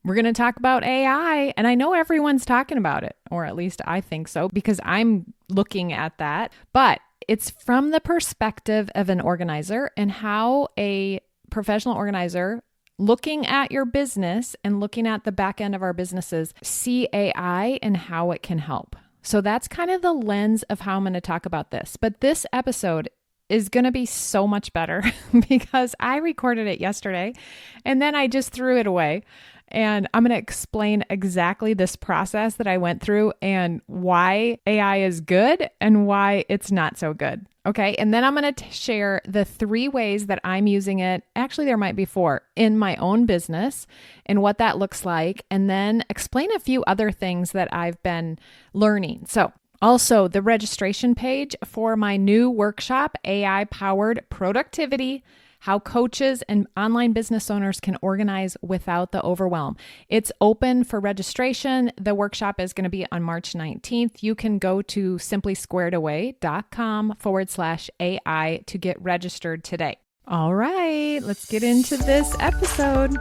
We're going to talk about AI, and I know everyone's talking about it, or at least I think so, because I'm looking at that. But it's from the perspective of an organizer and how a professional organizer looking at your business and looking at the back end of our businesses see AI and how it can help. So that's kind of the lens of how I'm going to talk about this. But this episode is going to be so much better because I recorded it yesterday and then I just threw it away. And I'm going to explain exactly this process that I went through and why AI is good and why it's not so good. Okay. And then I'm going to share the 3 ways that I'm using it. Actually, there might be 4 in my own business and what that looks like. And then explain a few other things that I've been learning. So also the registration page for my new workshop, AI powered productivity, how coaches and online business owners can organize without the overwhelm. It's open for registration. The workshop is going to be on March 19th. You can go to simplysquaredaway.com/AI to get registered today. All right, let's get into this episode.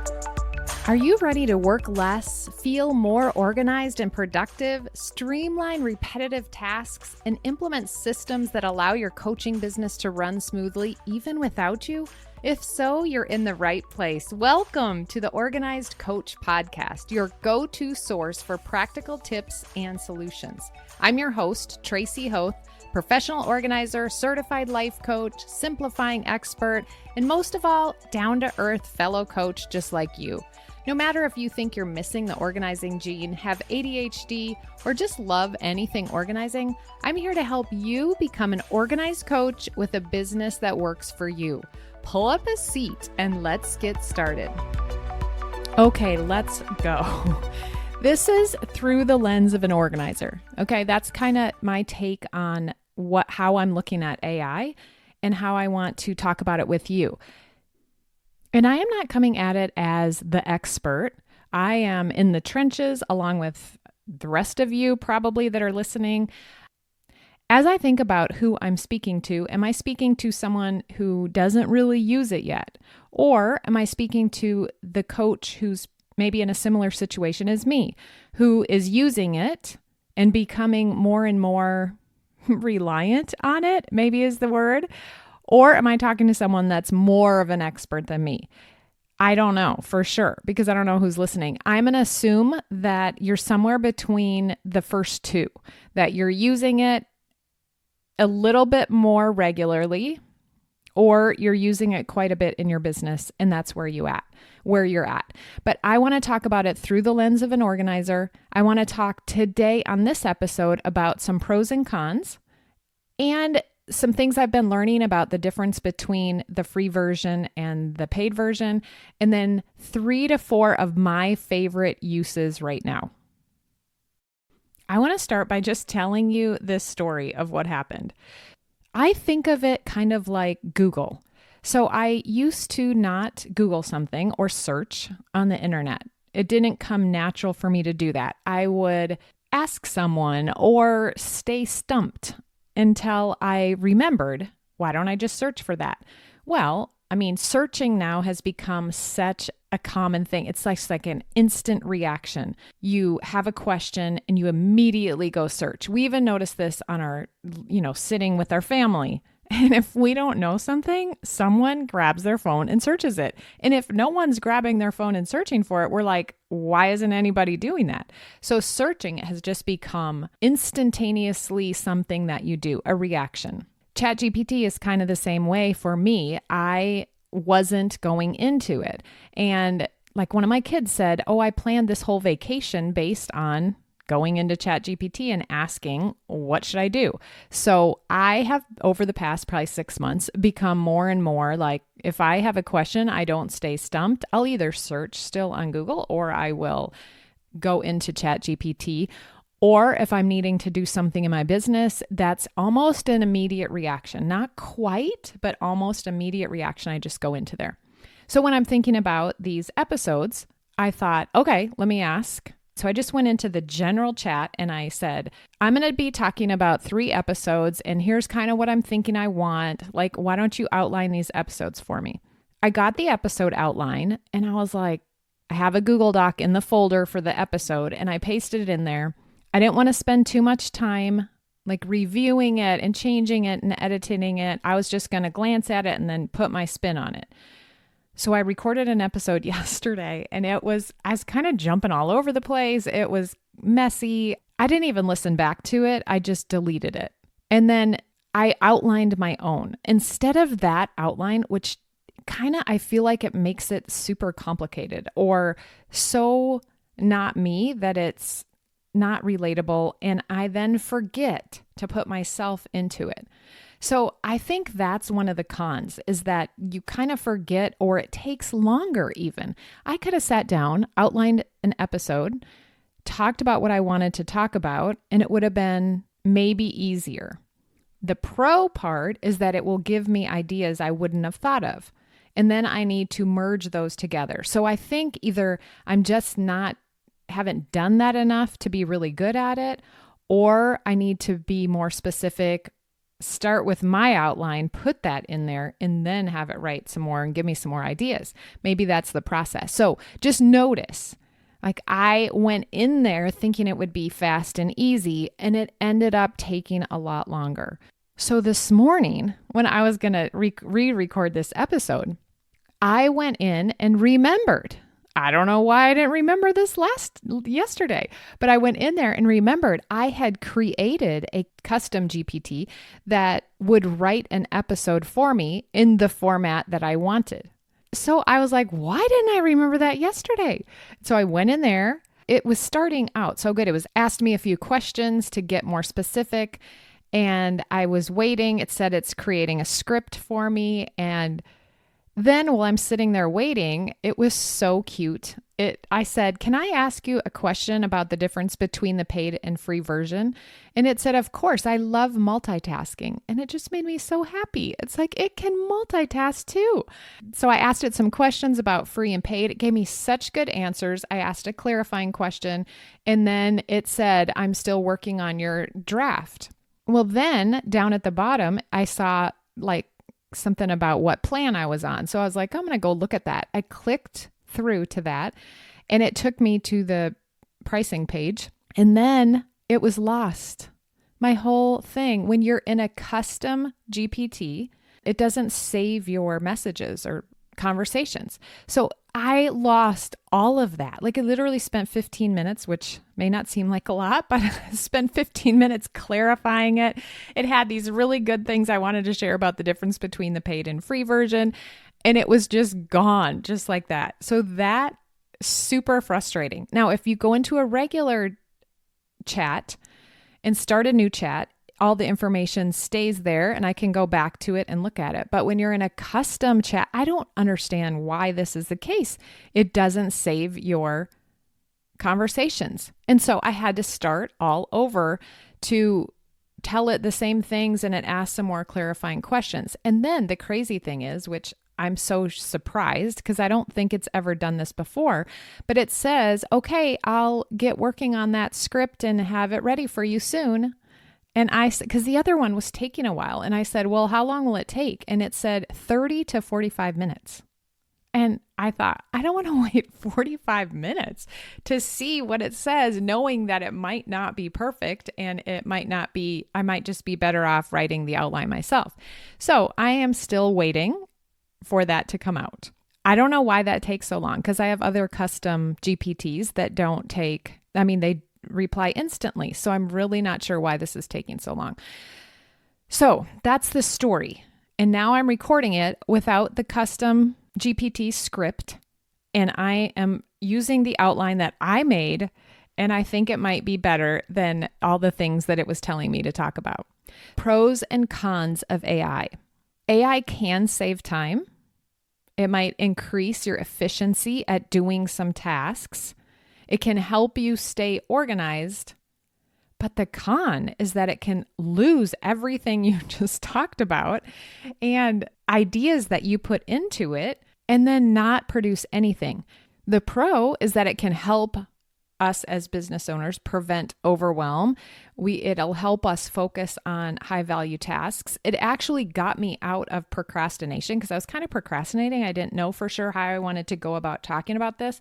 Are you ready to work less, feel more organized and productive, streamline repetitive tasks, and implement systems that allow your coaching business to run smoothly even without you? If so, you're in the right place. Welcome to the Organized Coach Podcast, your go-to source for practical tips and solutions. I'm your host, Tracy Hoth, professional organizer, certified life coach, simplifying expert, and most of all, down-to-earth fellow coach just like you. No matter if you think you're missing the organizing gene, have ADHD, or just love anything organizing, I'm here to help you become an organized coach with a business that works for you. Pull up a seat and let's get started. Okay, let's go. This is through the lens of an organizer. Okay, that's kind of my take on how I'm looking at AI and how I want to talk about it with you. And I am not coming at it as the expert. I am in the trenches along with the rest of you probably that are listening. As I think about who I'm speaking to, am I speaking to someone who doesn't really use it yet? Or am I speaking to the coach who's maybe in a similar situation as me, who is using it and becoming more and more reliant on it, maybe is the word? Or am I talking to someone that's more of an expert than me? I don't know for sure because I don't know who's listening. I'm going to assume that you're somewhere between the first 2, that you're using it a little bit more regularly, or you're using it quite a bit in your business, and that's where you're at. But I want to talk about it through the lens of an organizer. I want to talk today on this episode about some pros and cons and some things I've been learning about the difference between the free version and the paid version, and then 3 to 4 of my favorite uses right now. I want to start by just telling you this story of what happened. I think of it kind of like Google. So I used to not Google something or search on the internet. It didn't come natural for me to do that. I would ask someone or stay stumped until I remembered, why don't I just search for that? Well, I mean, searching now has become such a common thing. It's like an instant reaction. You have a question and you immediately go search. We even notice this on our, sitting with our family. And if we don't know something, someone grabs their phone and searches it. And if no one's grabbing their phone and searching for it, we're like, why isn't anybody doing that? So searching has just become instantaneously something that you do, a reaction. ChatGPT is kind of the same way for me. I wasn't going into it. And like one of my kids said, I planned this whole vacation based on going into ChatGPT and asking, what should I do? So I have, over the past probably 6 months, become more and more like, if I have a question, I don't stay stumped. I'll either search still on Google or I will go into ChatGPT. Or if I'm needing to do something in my business, that's almost an immediate reaction. Not quite, but almost immediate reaction. I just go into there. So when I'm thinking about these episodes, I thought, okay, let me ask. So I just went into the general chat and I said, I'm going to be talking about 3 episodes and here's kind of what I'm thinking I want. Like, why don't you outline these episodes for me? I got the episode outline and I was like, I have a Google Doc in the folder for the episode and I pasted it in there. I didn't want to spend too much time like reviewing it and changing it and editing it. I was just going to glance at it and then put my spin on it. So I recorded an episode yesterday and I was kind of jumping all over the place. It was messy. I didn't even listen back to it. I just deleted it. And then I outlined my own. Instead of that outline, which kind of, I feel like it makes it super complicated or so not me that it's not relatable. And I then forget to put myself into it. So I think that's one of the cons is that you kind of forget or it takes longer even. I could have sat down, outlined an episode, talked about what I wanted to talk about, and it would have been maybe easier. The pro part is that it will give me ideas I wouldn't have thought of. And then I need to merge those together. So I think either I'm just haven't done that enough to be really good at it, or I need to be more specific, start with my outline, put that in there, and then have it write some more and give me some more ideas. Maybe that's the process. So just notice, like I went in there thinking it would be fast and easy, and it ended up taking a lot longer. So this morning, when I was going to re-record this episode, I went in and remembered. I don't know why I didn't remember this yesterday, but I went in there and remembered I had created a custom GPT that would write an episode for me in the format that I wanted. So I was like, why didn't I remember that yesterday? So I went in there. It was starting out so good. It was asked me a few questions to get more specific, and I was waiting. It said it's creating a script for me, and then while I'm sitting there waiting, it was so cute. I said, can I ask you a question about the difference between the paid and free version? And it said, of course, I love multitasking. And it just made me so happy. It's like, it can multitask too. So I asked it some questions about free and paid. It gave me such good answers. I asked a clarifying question, and then it said, I'm still working on your draft. Well, then down at the bottom, I saw like something about what plan I was on. So I was like, I'm going to go look at that. I clicked through to that and it took me to the pricing page, and then it was lost. My whole thing, when you're in a custom GPT, it doesn't save your messages or conversations. So I lost all of that. Like I literally spent 15 minutes, which may not seem like a lot, but I spent 15 minutes clarifying it. It had these really good things I wanted to share about the difference between the paid and free version. And it was just gone just like that. So that super frustrating. Now, if you go into a regular chat and start a new chat, all the information stays there and I can go back to it and look at it. But when you're in a custom chat, I don't understand why this is the case. It doesn't save your conversations. And so I had to start all over to tell it the same things, and it asked some more clarifying questions. And then the crazy thing is, which I'm so surprised because I don't think it's ever done this before, but it says, okay, I'll get working on that script and have it ready for you soon. And because the other one was taking a while, and I said, well, how long will it take? And it said 30 to 45 minutes. And I thought, I don't want to wait 45 minutes to see what it says, knowing that it might not be perfect and it might not be, I might just be better off writing the outline myself. So I am still waiting for that to come out. I don't know why that takes so long, because I have other custom GPTs that don't take, they reply instantly. So I'm really not sure why this is taking so long. So that's the story. And now I'm recording it without the custom GPT script. And I am using the outline that I made. And I think it might be better than all the things that it was telling me to talk about. Pros and cons of AI. AI can save time. It might increase your efficiency at doing some tasks. It can help you stay organized, but the con is that it can lose everything you just talked about and ideas that you put into it and then not produce anything. The pro is that it can help us as business owners prevent overwhelm. It'll help us focus on high value tasks. It actually got me out of procrastination because I was kind of procrastinating. I didn't know for sure how I wanted to go about talking about this.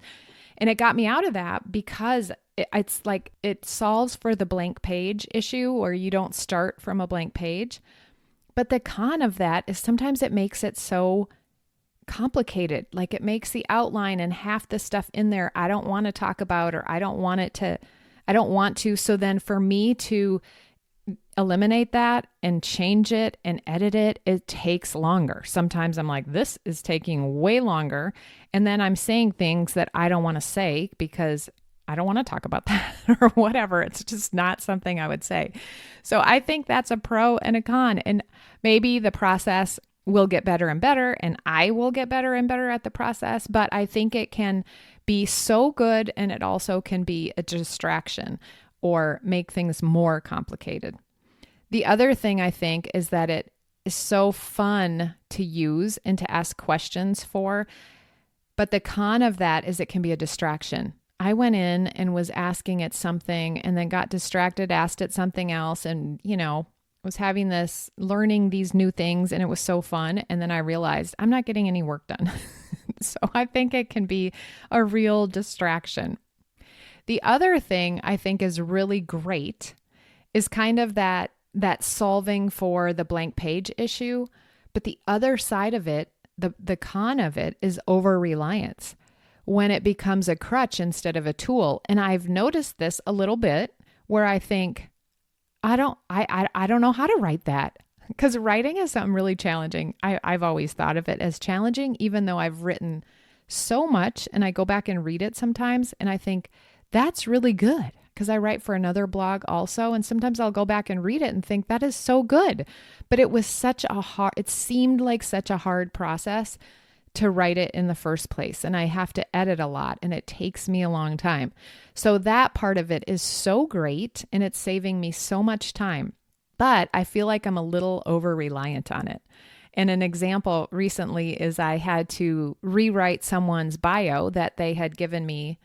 And it got me out of that because it's like it solves for the blank page issue where you don't start from a blank page. But the con of that is sometimes it makes it so complicated. Like it makes the outline and half the stuff in there I don't want to talk about, or I don't want to. So then for me to eliminate that and change it and edit it, it takes longer. Sometimes I'm like, this is taking way longer. And then I'm saying things that I don't want to say because I don't want to talk about that or whatever. It's just not something I would say. So I think that's a pro and a con. And maybe the process will get better and better, and I will get better and better at the process. But I think it can be so good, and it also can be a distraction or make things more complicated. The other thing I think is that it is so fun to use and to ask questions for. But the con of that is it can be a distraction. I went in and was asking it something and then got distracted, asked it something else, and, was having learning these new things, and it was so fun. And then I realized I'm not getting any work done. So I think it can be a real distraction. The other thing I think is really great is kind of that solving for the blank page issue. But the other side of it, the con of it, is over-reliance when it becomes a crutch instead of a tool. And I've noticed this a little bit where I think, I don't know how to write that, because writing is something really challenging. I've always thought of it as challenging, even though I've written so much, and I go back and read it sometimes and I think that's really good because I write for another blog also. And sometimes I'll go back and read it and think that is so good, but it seemed like such a hard process to write it in the first place. And I have to edit a lot and it takes me a long time. So that part of it is so great and it's saving me so much time, but I feel like I'm a little over reliant on it. And an example recently is I had to rewrite someone's bio that they had given me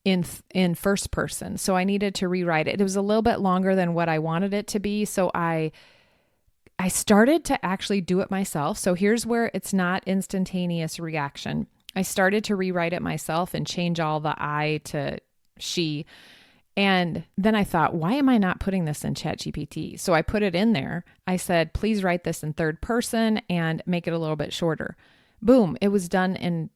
in first person. So I needed to rewrite it. It was a little bit longer than what I wanted it to be. So I started to actually do it myself. So here's where it's not instantaneous reaction. I started to rewrite it myself and change all the I to she. And then I thought, why am I not putting this in ChatGPT? So I put it in there. I said, please write this in third person and make it a little bit shorter. Boom. It was done in,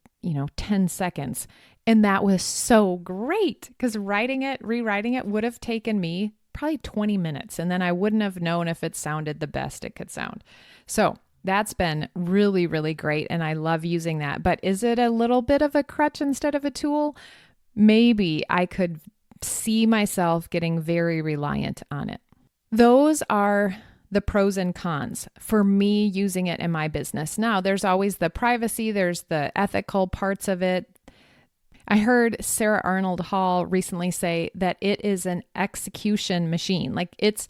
10 seconds. And that was so great because rewriting it would have taken me probably 20 minutes. And then I wouldn't have known if it sounded the best it could sound. So that's been really, really great. And I love using that. But is it a little bit of a crutch instead of a tool? Maybe I could see myself getting very reliant on it. Those are the pros and cons for me using it in my business. Now, there's always the privacy, there's the ethical parts of it. I heard Sarah Arnold Hall recently say that it is an execution machine. Like its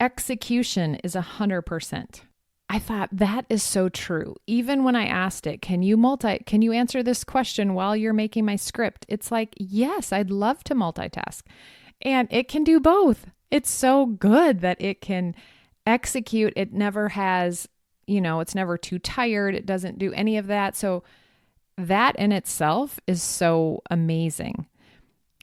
execution is 100%. I thought that is so true. Even when I asked it, can you answer this question while you're making my script? It's like, yes, I'd love to multitask. And it can do both. It's so good that it can execute. It never has, it's never too tired. It doesn't do any of that. So that in itself is so amazing.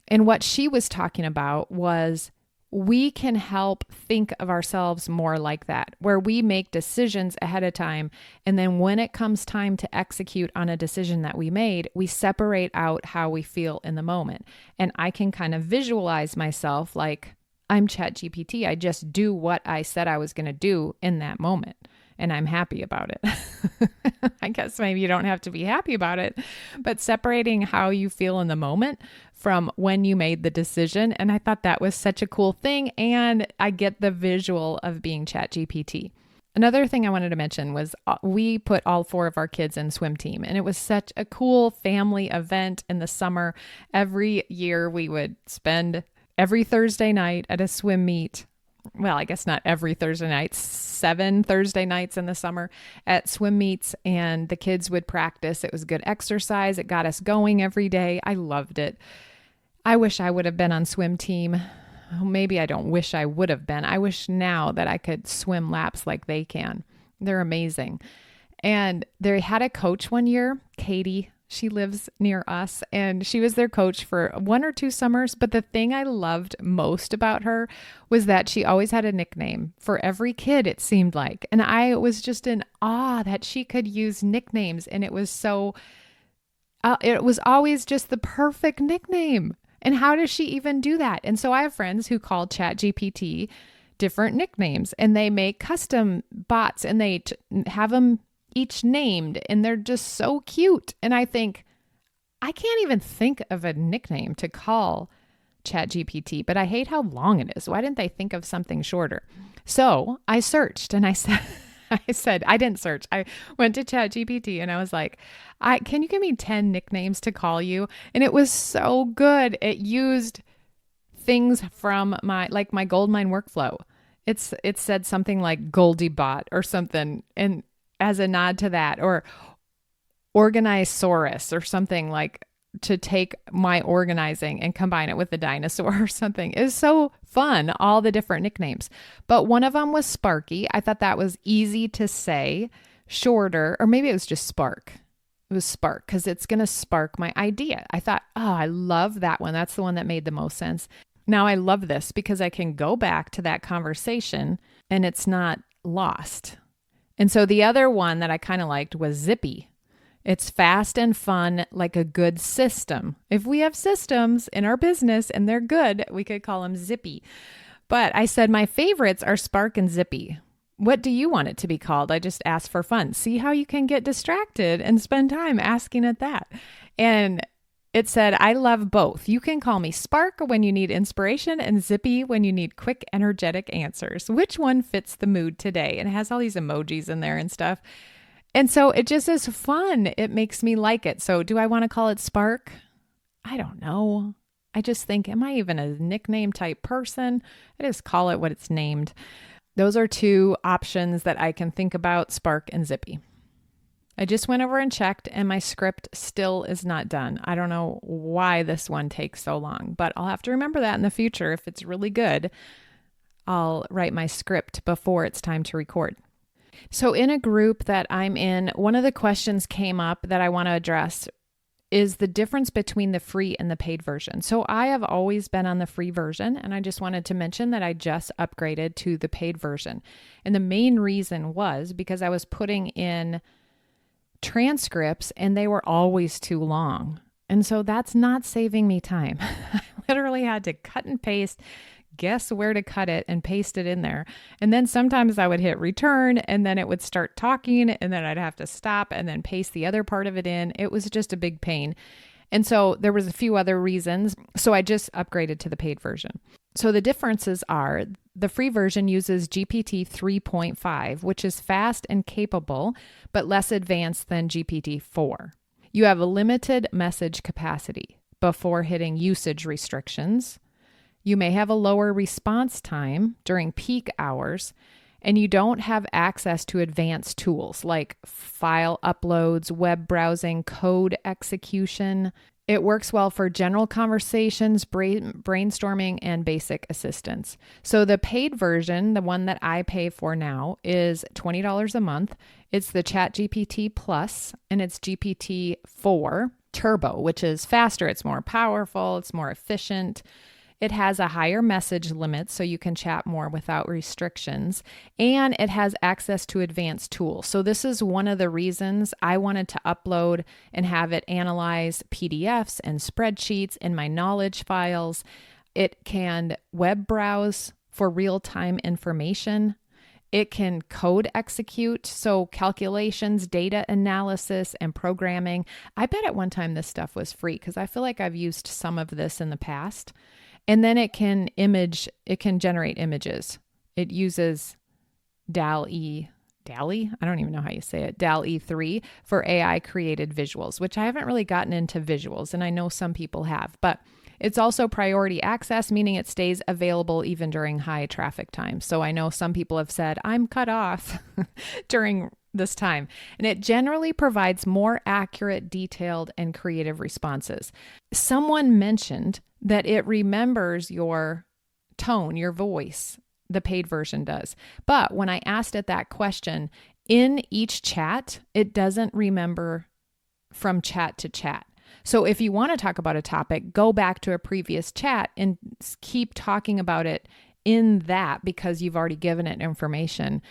And what she was talking about was we can help think of ourselves more like that, where we make decisions ahead of time. And then when it comes time to execute on a decision that we made, we separate out how we feel in the moment. And I can kind of visualize myself like I'm ChatGPT. I just do what I said I was going to do in that moment. And I'm happy about it. I guess maybe you don't have to be happy about it, but separating how you feel in the moment from when you made the decision. And I thought that was such a cool thing. And I get the visual of being ChatGPT. Another thing I wanted to mention was we put all 4 of our kids in swim team, and it was such a cool family event in the summer. Every year we would spend every Thursday night at a swim meet. Well, I guess not every Thursday night, 7 Thursday nights in the summer at swim meets, and the kids would practice. It was good exercise. It got us going every day. I loved it. I wish I would have been on swim team. Maybe I don't wish I would have been. I wish now that I could swim laps like they can. They're amazing. And they had a coach one year, Katie. She lives near us, and she was their coach for 1 or 2 summers. But the thing I loved most about her was that she always had a nickname for every kid, it seemed like. And I was just in awe that she could use nicknames. And it was always just the perfect nickname. And how does she even do that? And so I have friends who call ChatGPT different nicknames, and they make custom bots, and they have them each named, and they're just so cute. And I think, I can't even think of a nickname to call ChatGPT, but I hate how long it is. Why didn't they think of something shorter? So I searched, and I said, I didn't search. I went to ChatGPT and I was like, can you give me 10 nicknames to call you? And it was so good. It used things from my Goldmine workflow. It said something like Goldie Bot or something, and as a nod to that, or Organisaurus or something, like to take my organizing and combine it with the dinosaur or something. It was so fun, all the different nicknames. But one of them was Sparky. I thought that was easy to say, shorter, or maybe it was just Spark. It was Spark because it's going to spark my idea. I thought, I love that one. That's the one that made the most sense. Now I love this because I can go back to that conversation and it's not lost. And so the other one that I kind of liked was Zippy. It's fast and fun, like a good system. If we have systems in our business and they're good, we could call them Zippy. But I said my favorites are Spark and Zippy. What do you want it to be called? I just asked for fun. See how you can get distracted and spend time asking it that. And it said, I love both. You can call me Spark when you need inspiration and Zippy when you need quick, energetic answers. Which one fits the mood today? And it has all these emojis in there and stuff. And so it just is fun. It makes me like it. So do I want to call it Spark? I don't know. I just think, am I even a nickname type person? I just call it what it's named. Those are 2 options that I can think about, Spark and Zippy. I just went over and checked, and my script still is not done. I don't know why this one takes so long, but I'll have to remember that in the future. If it's really good, I'll write my script before it's time to record. So in a group that I'm in, one of the questions came up that I want to address is the difference between the free and the paid version. So I have always been on the free version, and I just wanted to mention that I just upgraded to the paid version. And the main reason was because I was putting in transcripts and they were always too long. And so that's not saving me time. I literally had to cut and paste, guess where to cut it and paste it in there. And then sometimes I would hit return and then it would start talking and then I'd have to stop and then paste the other part of it in. It was just a big pain. And so there was a few other reasons. So I just upgraded to the paid version. So the differences are the free version uses GPT 3.5, which is fast and capable, but less advanced than GPT 4. You have a limited message capacity before hitting usage restrictions. You may have a lower response time during peak hours, and you don't have access to advanced tools like file uploads, web browsing, code execution. It works well for general conversations, brainstorming, and basic assistance. So the paid version, the one that I pay for now, is $20 a month. It's the ChatGPT Plus, and it's GPT-4 Turbo, which is faster. It's more powerful. It's more efficient. It has a higher message limit, so you can chat more without restrictions, and it has access to advanced tools. So this is one of the reasons I wanted to upload and have it analyze PDFs and spreadsheets in my knowledge files. It can web browse for real-time information. It can code execute, so calculations, data analysis, and programming. I bet at one time this stuff was free because I feel like I've used some of this in the past. And then it can generate images. It uses DALL-E, I don't even know how you say it, DALL-E 3 for AI created visuals, which I haven't really gotten into visuals, and I know some people have, but it's also priority access, meaning it stays available even during high traffic times. So I know some people have said, I'm cut off during this time. And it generally provides more accurate, detailed, and creative responses. Someone mentioned that it remembers your tone, your voice. The paid version does. But when I asked it that question, in each chat, it doesn't remember from chat to chat. So if you want to talk about a topic, go back to a previous chat and keep talking about it in that, because you've already given it information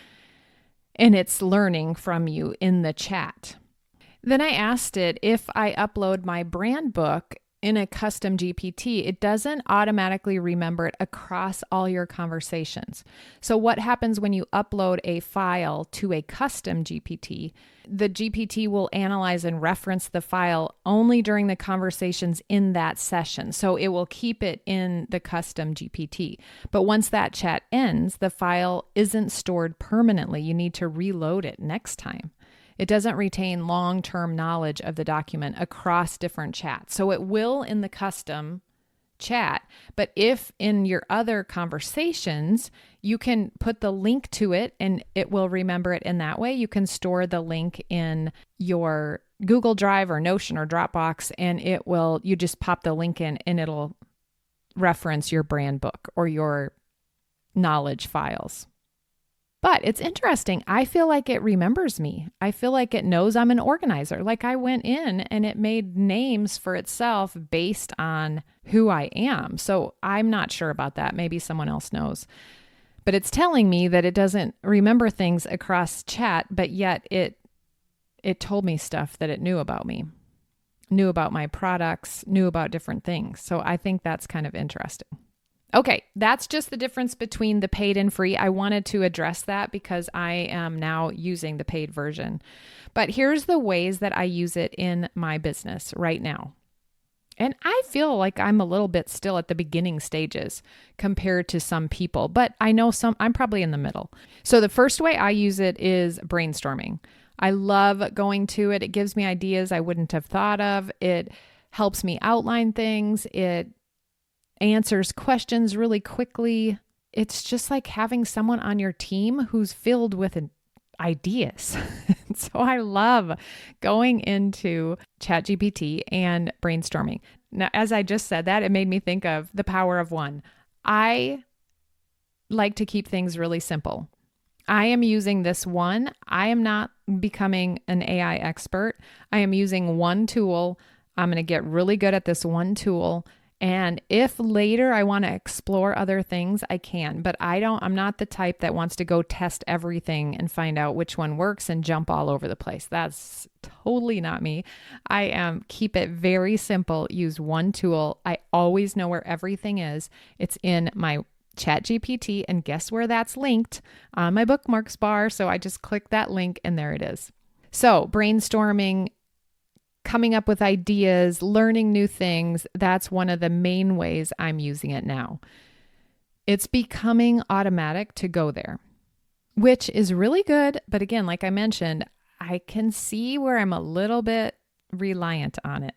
and it's learning from you in the chat. Then I asked it, if I upload my brand book in a custom GPT, it doesn't automatically remember it across all your conversations. So what happens when you upload a file to a custom GPT? The GPT will analyze and reference the file only during the conversations in that session. So it will keep it in the custom GPT. But once that chat ends, the file isn't stored permanently. You need to reload it next time. It doesn't retain long-term knowledge of the document across different chats. So it will in the custom chat, but if in your other conversations, you can put the link to it and it will remember it in that way. You can store the link in your Google Drive or Notion or Dropbox, and you just pop the link in and it'll reference your brand book or your knowledge files. But it's interesting. I feel like it remembers me. I feel like it knows I'm an organizer. Like I went in and it made names for itself based on who I am. So I'm not sure about that. Maybe someone else knows. But it's telling me that it doesn't remember things across chat, but yet it told me stuff that it knew about me, knew about my products, knew about different things. So I think that's kind of interesting. Okay, that's just the difference between the paid and free. I wanted to address that because I am now using the paid version. But here's the ways that I use it in my business right now. And I feel like I'm a little bit still at the beginning stages compared to some people, but I know I'm probably in the middle. So the first way I use it is brainstorming. I love going to it. It gives me ideas I wouldn't have thought of. It helps me outline things. It answers questions really quickly. It's just like having someone on your team who's filled with ideas. So I love going into ChatGPT and brainstorming. Now, as I just said that, it made me think of the power of one. I like to keep things really simple. I am using this one. I am not becoming an AI expert. I am using one tool. I'm going to get really good at this one tool. And if later I want to explore other things, I can, but I'm not the type that wants to go test everything and find out which one works and jump all over the place. That's totally not me. I keep it very simple, use one tool. I always know where everything is. It's in my ChatGPT, and guess where that's linked? On my bookmarks bar. So I just click that link and there it is. So brainstorming, coming up with ideas, learning new things, that's one of the main ways I'm using it now. It's becoming automatic to go there, which is really good. But again, like I mentioned, I can see where I'm a little bit reliant on it,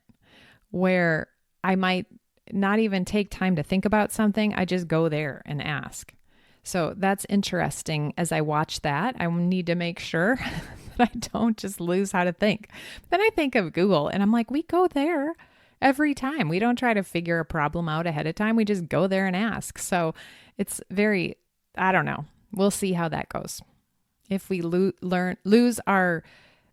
where I might not even take time to think about something. I just go there and ask. So that's interesting. As I watch that, I need to make sure that I don't just lose how to think. Then I think of Google and I'm like, we go there every time. We don't try to figure a problem out ahead of time. We just go there and ask. So it's I don't know. We'll see how that goes. If we lose our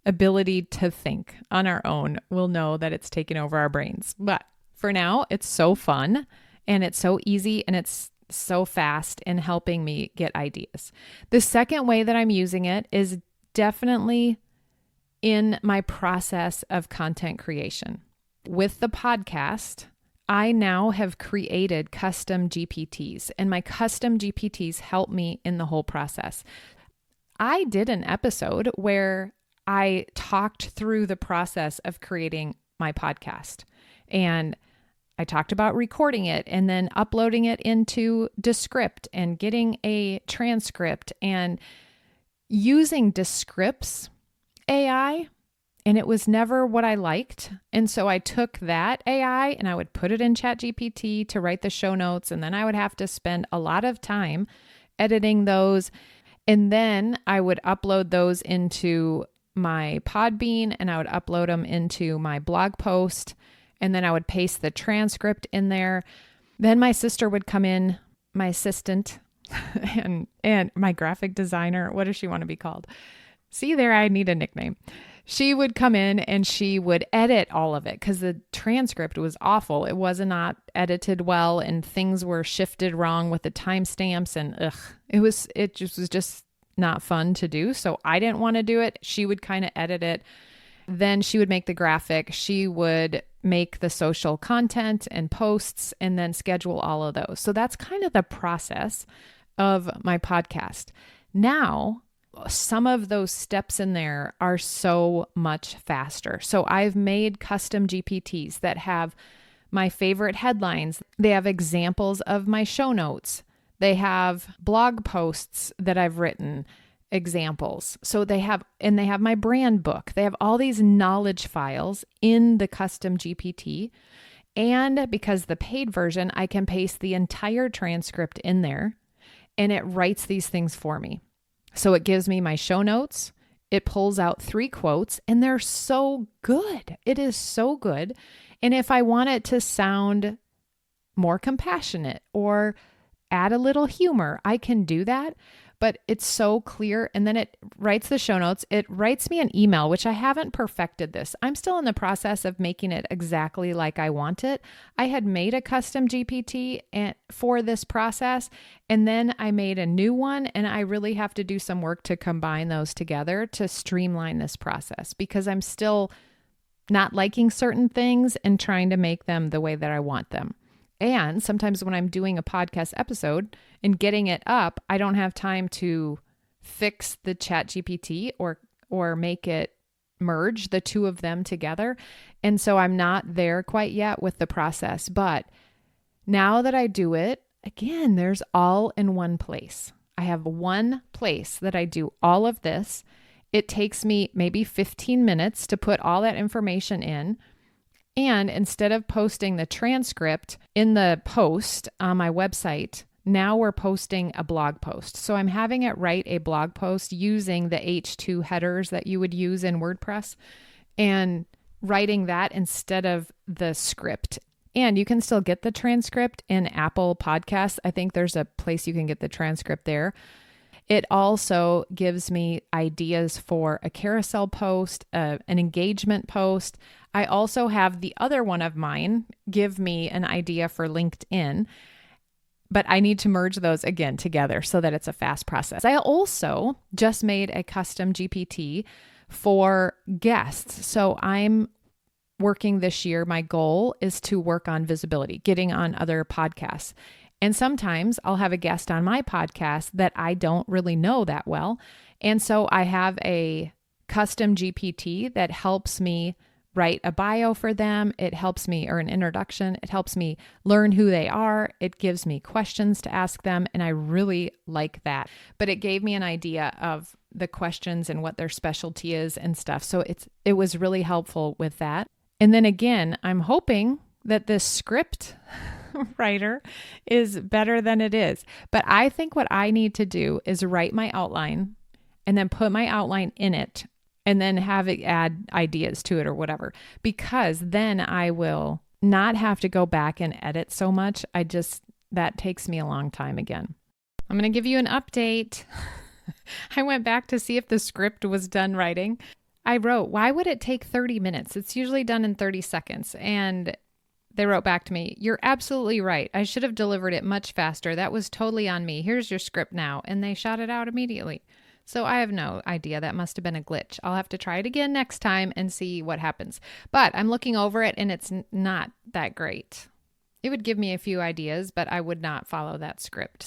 ability to think on our own, we'll know that it's taken over our brains. But for now, it's so fun and it's so easy and it's so fast in helping me get ideas. The second way that I'm using it is definitely in my process of content creation. With the podcast, I now have created custom GPTs, and my custom GPTs help me in the whole process. I did an episode where I talked through the process of creating my podcast, and I talked about recording it and then uploading it into Descript and getting a transcript and using Descript's AI, and it was never what I liked. And so I took that AI and I would put it in ChatGPT to write the show notes, and then I would have to spend a lot of time editing those. And then I would upload those into my Podbean and I would upload them into my blog post. And then I would paste the transcript in there. Then my sister would come in, my assistant and my graphic designer. What does she want to be called? See there, I need a nickname. She would come in and she would edit all of it because the transcript was awful. It was not edited well and things were shifted wrong with the timestamps and it was just not fun to do. So I didn't want to do it. She would kind of edit it. Then she would make the graphic. She would make the social content and posts and then schedule all of those. So that's kind of the process of my podcast. Now, some of those steps in there are so much faster. So I've made custom GPTs that have my favorite headlines. They have examples of my show notes. They have blog posts that I've written, examples. So they have my brand book. They have all these knowledge files in the custom GPT. And because the paid version, I can paste the entire transcript in there and it writes these things for me. So it gives me my show notes. It pulls out 3 quotes and they're so good. It is so good. And if I want it to sound more compassionate or add a little humor, I can do that. But it's so clear. And then it writes the show notes. It writes me an email, which I haven't perfected this. I'm still in the process of making it exactly like I want it. I had made a custom GPT for this process, and then I made a new one, and I really have to do some work to combine those together to streamline this process because I'm still not liking certain things and trying to make them the way that I want them. And sometimes when I'm doing a podcast episode and getting it up, I don't have time to fix the ChatGPT or make it merge the two of them together. And so I'm not there quite yet with the process. But now that I do it, again, there's all in one place. I have one place that I do all of this. It takes me maybe 15 minutes to put all that information in. And instead of posting the transcript in the post on my website, now we're posting a blog post. So I'm having it write a blog post using the H2 headers that you would use in WordPress and writing that instead of the script. And you can still get the transcript in Apple Podcasts. I think there's a place you can get the transcript there. It also gives me ideas for a carousel post, an engagement post. I also have the other one of mine give me an idea for LinkedIn, but I need to merge those again together so that it's a fast process. I also just made a custom GPT for guests. So I'm working this year. My goal is to work on visibility, getting on other podcasts. And sometimes I'll have a guest on my podcast that I don't really know that well. And so I have a custom GPT that helps me write a bio for them. It helps me, or an introduction. It helps me learn who they are. It gives me questions to ask them. And I really like that. But it gave me an idea of the questions and what their specialty is and stuff. So it was really helpful with that. And then again, I'm hoping that this script writer is better than it is. But I think what I need to do is write my outline and then put my outline in it and then have it add ideas to it or whatever, because then I will not have to go back and edit so much. That takes me a long time again. I'm going to give you an update. I went back to see if the script was done writing. I wrote, why would it take 30 minutes? It's usually done in 30 seconds. And they wrote back to me, you're absolutely right. I should have delivered it much faster. That was totally on me. Here's your script now. And they shot it out immediately. So I have no idea. That must have been a glitch. I'll have to try it again next time and see what happens. But I'm looking over it and it's not that great. It would give me a few ideas, but I would not follow that script.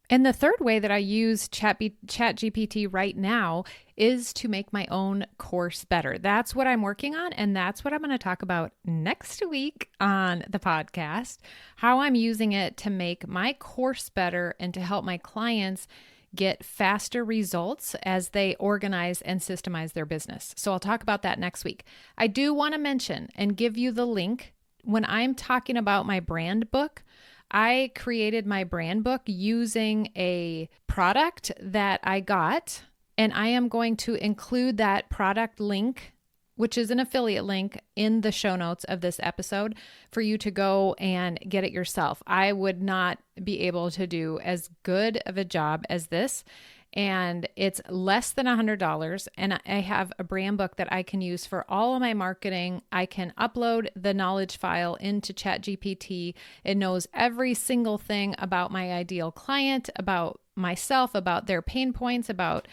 And the third way that I use ChatGPT right now is to make my own course better. That's what I'm working on, and that's what I'm going to talk about next week on the podcast, how I'm using it to make my course better and to help my clients get faster results as they organize and systemize their business. So I'll talk about that next week. I do want to mention and give you the link when I'm talking about my brand book. I created my brand book using a product that I got, and I am going to include that product link, which is an affiliate link, in the show notes of this episode for you to go and get it yourself. I would not be able to do as good of a job as this. And it's less than $100. And I have a brand book that I can use for all of my marketing. I can upload the knowledge file into ChatGPT. It knows every single thing about my ideal client, about myself, about their pain points, about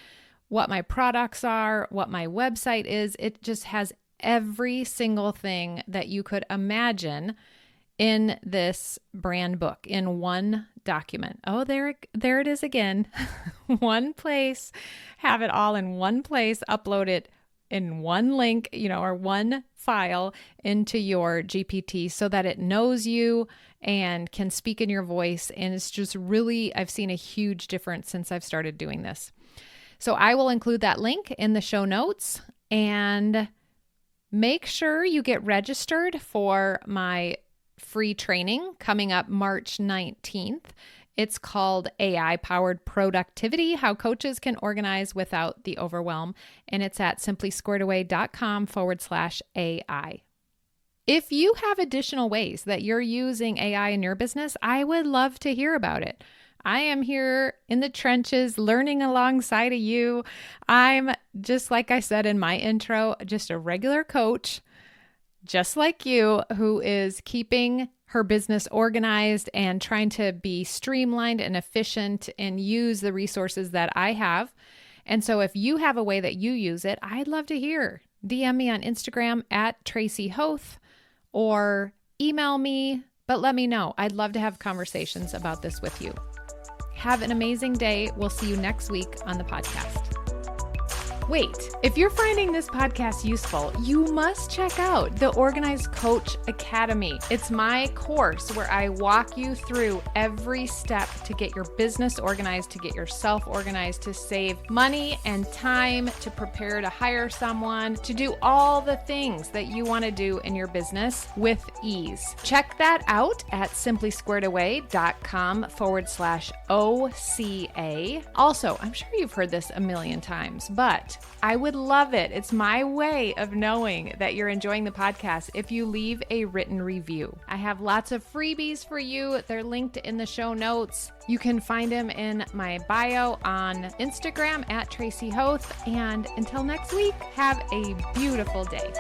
what my products are, what my website is. It just has every single thing that you could imagine in this brand book in one document. Oh, there it is again. One place, have it all in one place, upload it in one link, or one file into your GPT so that it knows you and can speak in your voice. And it's just really, I've seen a huge difference since I've started doing this. So I will include that link in the show notes, and make sure you get registered for my free training coming up March 19th. It's called AI-Powered Productivity, How Coaches Can Organize Without the Overwhelm. And it's at simplysquaredaway.com/AI. If you have additional ways that you're using AI in your business, I would love to hear about it. I am here in the trenches learning alongside of you. I'm just like I said in my intro, just a regular coach, just like you, who is keeping her business organized and trying to be streamlined and efficient and use the resources that I have. And so if you have a way that you use it, I'd love to hear. DM me on Instagram at Tracy Hoth or email me, but let me know. I'd love to have conversations about this with you. Have an amazing day. We'll see you next week on the podcast. Wait, if you're finding this podcast useful, you must check out the Organized Coach Academy. It's my course where I walk you through every step to get your business organized, to get yourself organized, to save money and time, to prepare to hire someone, to do all the things that you want to do in your business with ease. Check that out at simplysquaredaway.com/OCA. Also, I'm sure you've heard this a million times, but I would love it. It's my way of knowing that you're enjoying the podcast if you leave a written review. I have lots of freebies for you. They're linked in the show notes. You can find them in my bio on Instagram at Tracy Hoth. And until next week, have a beautiful day.